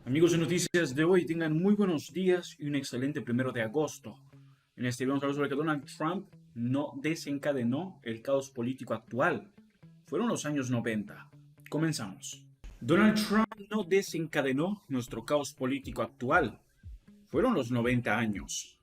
Amigos de noticias de hoy, tengan muy buenos días y un excelente 1 de agosto. En este video vamos a hablar sobre que Donald Trump no desencadenó el caos político actual. Fueron los años 90. Comenzamos. Donald Trump no desencadenó nuestro caos político actual. Fueron los 90 años.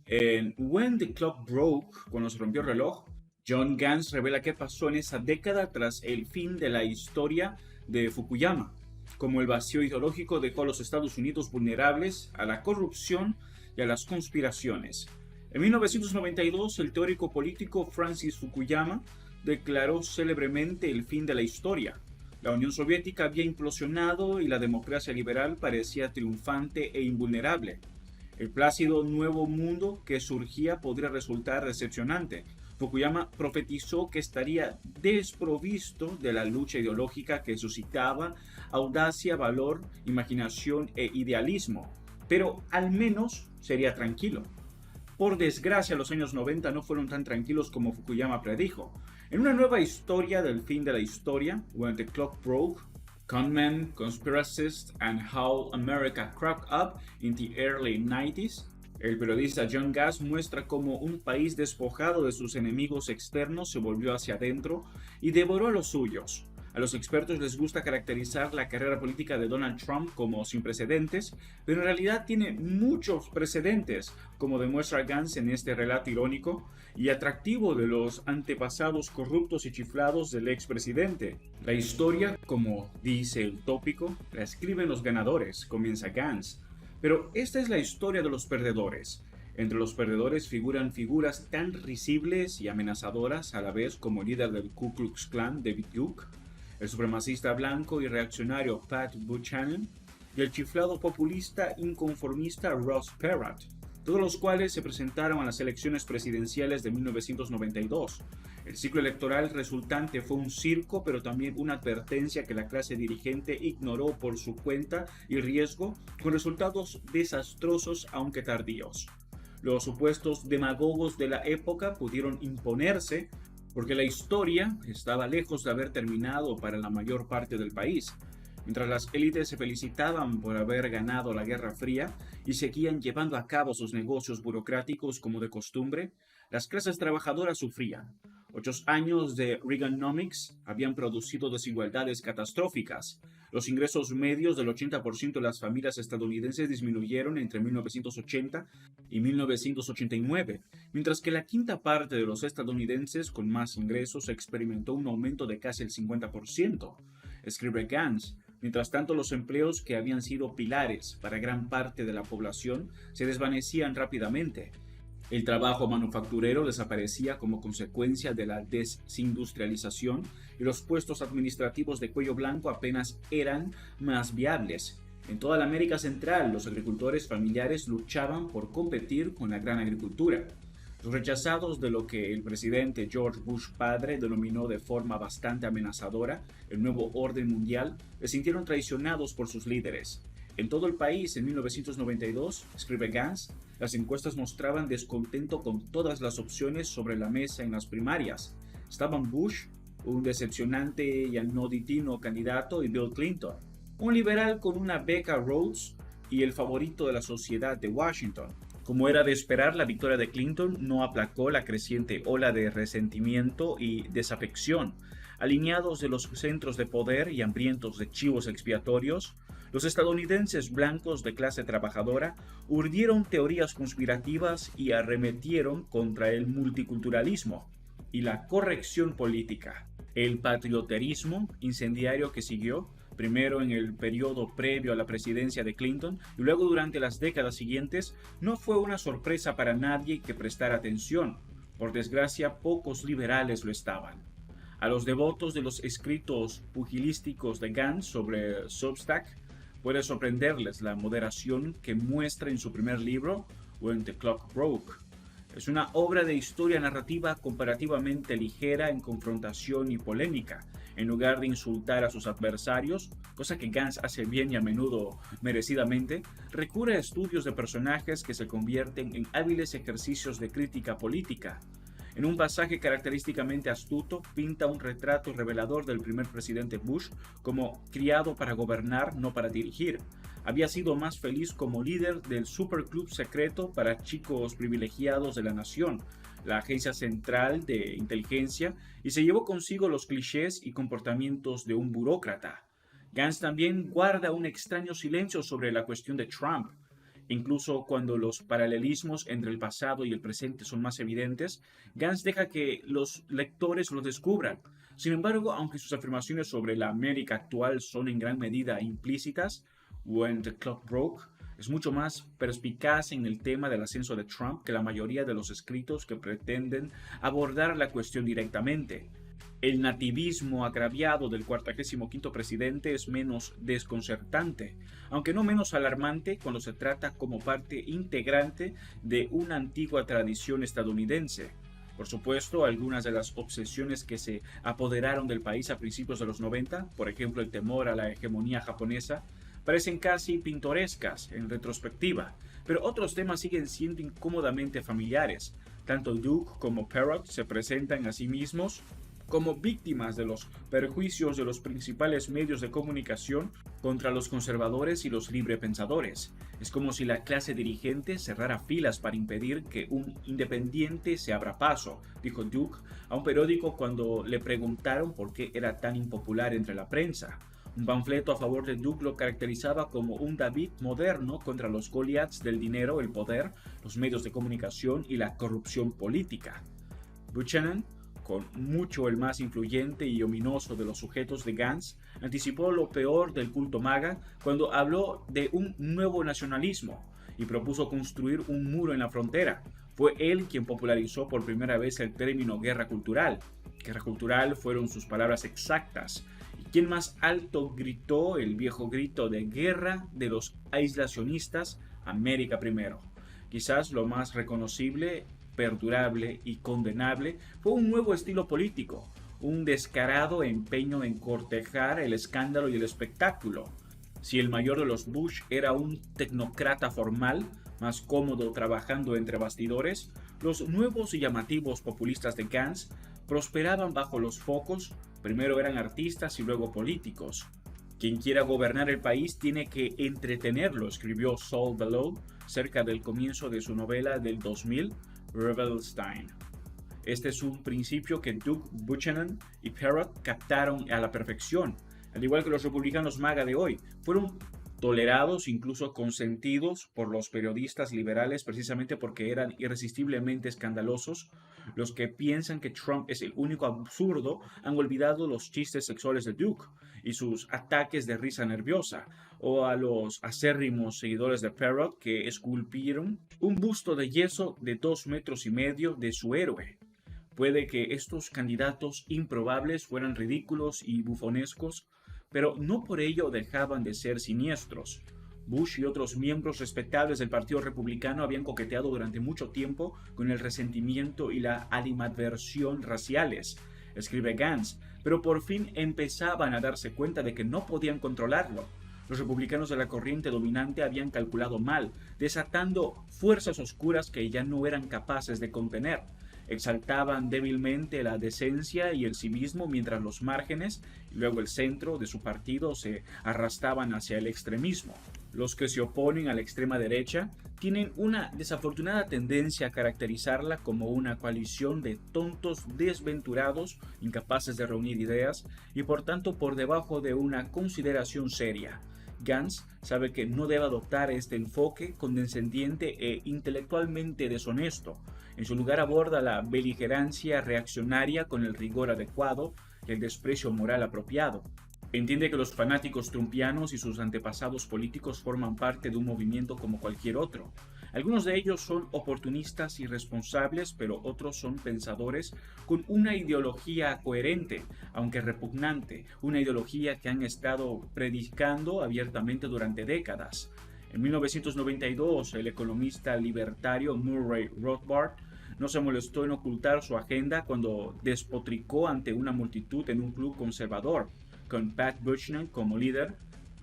En When the Clock Broke, cuando se rompió el reloj, John Gans revela qué pasó en esa década tras el fin de la historia de Fukuyama, como el vacío ideológico dejó a los Estados Unidos vulnerables a la corrupción y a las conspiraciones. En 1992, el teórico político Francis Fukuyama declaró célebremente el fin de la historia. La Unión Soviética había implosionado y la democracia liberal parecía triunfante e invulnerable. El plácido nuevo mundo que surgía podría resultar decepcionante. Fukuyama profetizó que estaría desprovisto de la lucha ideológica que suscitaba audacia, valor, imaginación e idealismo, pero al menos sería tranquilo. Por desgracia, los años 90 no fueron tan tranquilos como Fukuyama predijo. En una nueva historia del fin de la historia, When the Clock Broke, Conmen, Conspiracists, and How America Cracked Up in the Early 90s, el periodista John Gass muestra cómo un país despojado de sus enemigos externos se volvió hacia adentro y devoró a los suyos. A los expertos les gusta caracterizar la carrera política de Donald Trump como sin precedentes, pero en realidad tiene muchos precedentes, como demuestra Gantz en este relato irónico y atractivo de los antepasados corruptos y chiflados del expresidente. La historia, como dice el tópico, la escriben los ganadores, comienza Gantz. Pero esta es la historia de los perdedores. Entre los perdedores figuran figuras tan risibles y amenazadoras a la vez como el líder del Ku Klux Klan, David Duke, el supremacista blanco y reaccionario Pat Buchanan y el chiflado populista inconformista Ross Perot, todos los cuales se presentaron a las elecciones presidenciales de 1992. El ciclo electoral resultante fue un circo, pero también una advertencia que la clase dirigente ignoró por su cuenta y riesgo, con resultados desastrosos aunque tardíos. Los supuestos demagogos de la época pudieron imponerse porque la historia estaba lejos de haber terminado para la mayor parte del país. Mientras las élites se felicitaban por haber ganado la Guerra Fría y seguían llevando a cabo sus negocios burocráticos como de costumbre, las clases trabajadoras sufrían. 8 años de Reaganomics habían producido desigualdades catastróficas. Los ingresos medios del 80% de las familias estadounidenses disminuyeron entre 1980 y 1989, mientras que la quinta parte de los estadounidenses con más ingresos experimentó un aumento de casi el 50%. Escribe Gantz. Mientras tanto, los empleos que habían sido pilares para gran parte de la población se desvanecían rápidamente. El trabajo manufacturero desaparecía como consecuencia de la desindustrialización y los puestos administrativos de cuello blanco apenas eran más viables. En toda la América Central, los agricultores familiares luchaban por competir con la gran agricultura. Los rechazados de lo que el presidente George Bush padre denominó de forma bastante amenazadora el nuevo orden mundial se sintieron traicionados por sus líderes. En todo el país, en 1992, escribe Gantz, las encuestas mostraban descontento con todas las opciones sobre la mesa en las primarias. Estaban Bush, un decepcionante y anodino candidato, y Bill Clinton, un liberal con una beca Rhodes y el favorito de la sociedad de Washington. Como era de esperar, la victoria de Clinton no aplacó la creciente ola de resentimiento y desafección. Alineados de los centros de poder y hambrientos de chivos expiatorios, los estadounidenses blancos de clase trabajadora urdieron teorías conspirativas y arremetieron contra el multiculturalismo y la corrección política. El patrioterismo incendiario que siguió, primero en el periodo previo a la presidencia de Clinton y luego durante las décadas siguientes, no fue una sorpresa para nadie que prestara atención. Por desgracia, pocos liberales lo estaban. A los devotos de los escritos pugilísticos de Gantz sobre Substack, puede sorprenderles la moderación que muestra en su primer libro, When the Clock Broke. Es una obra de historia narrativa comparativamente ligera en confrontación y polémica. En lugar de insultar a sus adversarios, cosa que Gantz hace bien y a menudo merecidamente, recurre a estudios de personajes que se convierten en hábiles ejercicios de crítica política. En un pasaje característicamente astuto, pinta un retrato revelador del primer presidente Bush como criado para gobernar, no para dirigir. había sido más feliz como líder del superclub secreto para chicos privilegiados de la nación, la agencia central de inteligencia, y se llevó consigo los clichés y comportamientos de un burócrata. Gantz también guarda un extraño silencio sobre la cuestión de Trump. Incluso cuando los paralelismos entre el pasado y el presente son más evidentes, Gantz deja que los lectores los descubran. Sin embargo, aunque sus afirmaciones sobre la América actual son en gran medida implícitas, When the Clock Broke es mucho más perspicaz en el tema del ascenso de Trump que la mayoría de los escritos que pretenden abordar la cuestión directamente. El nativismo agraviado del 45º presidente es menos desconcertante, aunque no menos alarmante cuando se trata como parte integrante de una antigua tradición estadounidense. Por supuesto, algunas de las obsesiones que se apoderaron del país a principios de los 90, por ejemplo el temor a la hegemonía japonesa, parecen casi pintorescas en retrospectiva, pero otros temas siguen siendo incómodamente familiares. Tanto Duke como Perot se presentan a sí mismos como víctimas de los perjuicios de los principales medios de comunicación contra los conservadores y los librepensadores. Es como si la clase dirigente cerrara filas para impedir que un independiente se abra paso, dijo Duke a un periódico cuando le preguntaron por qué era tan impopular entre la prensa. Un panfleto a favor de Duke lo caracterizaba como un David moderno contra los Goliaths del dinero, el poder, los medios de comunicación y la corrupción política. Buchanan, con mucho el más influyente y ominoso de los sujetos de Gantz, anticipó lo peor del culto MAGA cuando habló de un nuevo nacionalismo y propuso construir un muro en la frontera. Fue él quien popularizó por primera vez el término guerra cultural. Guerra cultural fueron sus palabras exactas. ¿Y quién más alto gritó el viejo grito de guerra de los aislacionistas? América primero. Quizás lo más reconocible, perdurable y condenable fue un nuevo estilo político, un descarado empeño en cortejar el escándalo y el espectáculo. Si el mayor de los Bush era un tecnócrata formal, más cómodo trabajando entre bastidores, los nuevos y llamativos populistas de Gantz prosperaban bajo los focos, primero eran artistas y luego políticos. Quien quiera gobernar el país tiene que entretenerlo, escribió Saul Bellow cerca del comienzo de su novela del 2000, Rebelstein. Este es un principio que Duke, Buchanan y Perot captaron a la perfección. Al igual que los republicanos MAGA de hoy, fueron tolerados, incluso consentidos por los periodistas liberales precisamente porque eran irresistiblemente escandalosos. Los que piensan que Trump es el único absurdo han olvidado los chistes sexuales de Duke y sus ataques de risa nerviosa, o a los acérrimos seguidores de Perot que esculpieron un busto de yeso de 2,5 metros de su héroe. Puede que estos candidatos improbables fueran ridículos y bufonescos, pero no por ello dejaban de ser siniestros. Bush y otros miembros respetables del Partido Republicano habían coqueteado durante mucho tiempo con el resentimiento y la animadversión raciales, escribe Gantz, pero por fin empezaban a darse cuenta de que no podían controlarlo. Los republicanos de la corriente dominante habían calculado mal, desatando fuerzas oscuras que ya no eran capaces de contener. Exaltaban débilmente la decencia y el civismo mientras los márgenes y luego el centro de su partido se arrastraban hacia el extremismo. Los que se oponen a la extrema derecha tienen una desafortunada tendencia a caracterizarla como una coalición de tontos desventurados, incapaces de reunir ideas y por tanto por debajo de una consideración seria. Gantz sabe que no debe adoptar este enfoque condescendiente e intelectualmente deshonesto. En su lugar aborda la beligerancia reaccionaria con el rigor adecuado y el desprecio moral apropiado. Entiende que los fanáticos trumpianos y sus antepasados políticos forman parte de un movimiento como cualquier otro. Algunos de ellos son oportunistas y responsables, pero otros son pensadores con una ideología coherente, aunque repugnante, una ideología que han estado predicando abiertamente durante décadas. En 1992, el economista libertario Murray Rothbard no se molestó en ocultar su agenda cuando despotricó ante una multitud en un club conservador. Con Pat Buchanan como líder,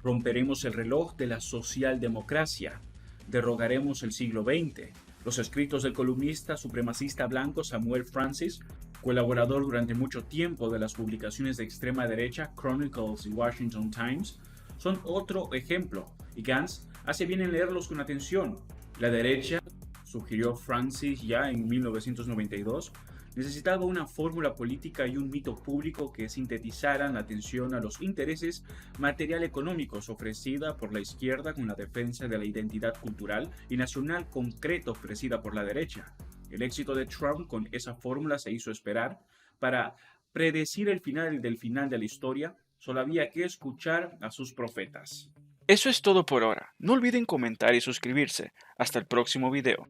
romperemos el reloj de la socialdemocracia. Derrogaremos el siglo XX. Los escritos del columnista supremacista blanco Samuel Francis, colaborador durante mucho tiempo de las publicaciones de extrema derecha Chronicles y Washington Times, son otro ejemplo. y Gantz hace bien en leerlos con atención. La derecha, sugirió Francis ya en 1992, necesitaba una fórmula política y un mito público que sintetizaran la atención a los intereses material económicos ofrecida por la izquierda con la defensa de la identidad cultural y nacional concreta ofrecida por la derecha. El éxito de Trump con esa fórmula se hizo esperar. Para predecir el final de la historia, solo había que escuchar a sus profetas. Eso es todo por ahora. No olviden comentar y suscribirse. Hasta el próximo video.